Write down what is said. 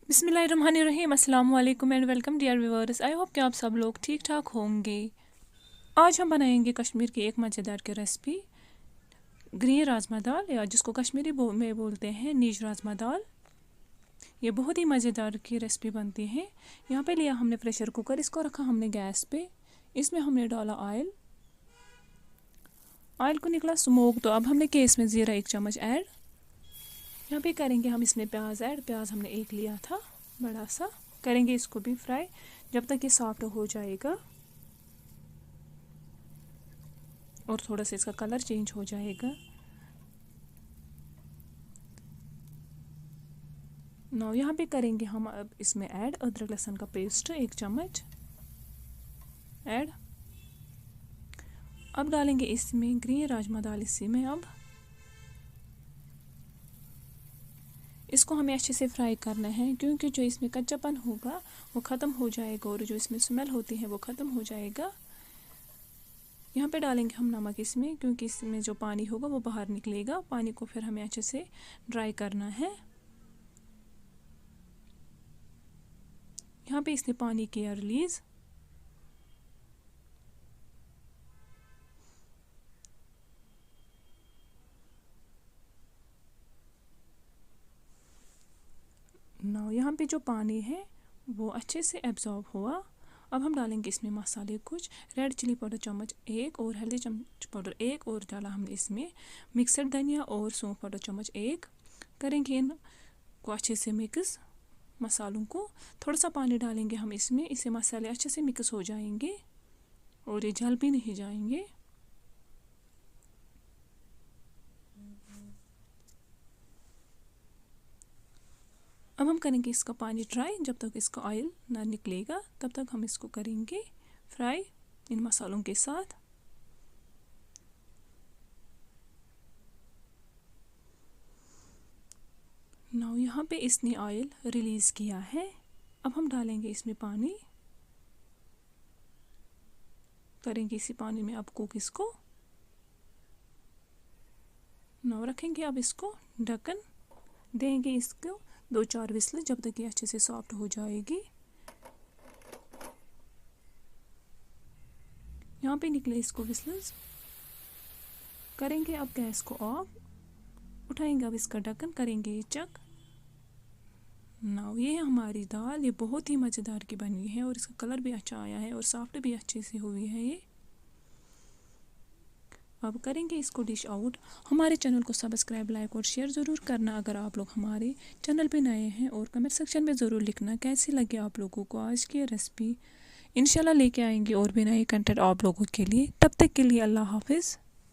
बिस्मिल्लाहिर्रहमानिर्रहीम, अस्सलाम वालेकुम and welcome dear viewers. I hope कि आप सब लोग ठीक ठाक होंगे। आज हम बनाएंगे कश्मीर की एक मज़ेदार की रेसिपी, ग्रीन राजमा दाल, या जिसको कश्मीरी में बोलते हैं नीज राजमा दाल। ये बहुत ही मज़ेदार की रेसिपी बनती है। यहाँ पे लिया हमने प्रेशर कुकर, इसको रखा हमने गैस पे। इसमें हमने डाला ऑयल। ऑयल को निकला स्मोक, तो अब हमने केस में ज़ीरा 1 चम्मच ऐड। यहाँ पे करेंगे हम इसमें प्याज ऐड। प्याज हमने एक लिया था बड़ा सा। करेंगे इसको भी फ्राई जब तक ये सॉफ्ट हो जाएगा और थोड़ा सा इसका कलर चेंज हो जाएगा। नाउ यहाँ पे करेंगे हम अब इसमें ऐड अदरक लहसुन का पेस्ट 1 चम्मच ऐड। अब डालेंगे इसमें ग्रीन राजमा दाल। इसी में अब इसको हमें अच्छे से फ्राई करना है, क्योंकि जो इसमें कच्चापन होगा वो ख़त्म हो जाएगा और जो इसमें स्मेल होती है वो ख़त्म हो जाएगा। यहाँ पे डालेंगे हम नमक इसमें, क्योंकि इसमें जो पानी होगा वो बाहर निकलेगा। पानी को फिर हमें अच्छे से ड्राई करना है। यहाँ पे इसने पानी किया रिलीज़। नाउ यहाँ पे जो पानी है वो अच्छे से एब्जॉर्ब हुआ। अब हम डालेंगे इसमें मसाले कुछ। रेड चिली पाउडर चम्मच 1 और हल्दी चम्मच पाउडर 1, और डाला हमने इसमें मिक्सड धनिया और सौंफ पाउडर चम्मच 1। करेंगे इनको अच्छे से मिक्स, मसालों को। थोड़ा सा पानी डालेंगे हम इसमें, इससे मसाले अच्छे से मिक्स हो जाएंगे और ये जल भी नहीं जाएंगे। अब हम करेंगे इसका पानी ड्राई। जब तक इसका ऑयल ना निकलेगा तब तक हम इसको करेंगे फ्राई इन मसालों के साथ। नाउ यहाँ पे इसने ऑयल रिलीज़ किया है। अब हम डालेंगे इसमें पानी। करेंगे इसी पानी में अब कुक इसको। नाउ रखेंगे अब इसको ढक्कन। देंगे इसको 2-4 विस्ल, जब तक ये अच्छे से सॉफ्ट हो जाएगी। यहाँ पे निकले इसको विस्लस। करेंगे अब गैस को ऑफ। उठाएंगे अब इसका ढक्कन, करेंगे ये चेक। नाउ ये हमारी दाल ये बहुत ही मज़ेदार की बनी है और इसका कलर भी अच्छा आया है और सॉफ्ट भी अच्छे से हुई है ये। अब करेंगे इसको डिश आउट। हमारे चैनल को सब्सक्राइब, लाइक और शेयर ज़रूर करना अगर आप लोग हमारे चैनल पे नए हैं, और कमेंट सेक्शन में ज़रूर लिखना कैसी लगे आप लोगों को आज की रेसिपी। इंशाल्लाह लेके आएंगे और भी नए कंटेंट आप लोगों के लिए। तब तक के लिए अल्लाह हाफिज़।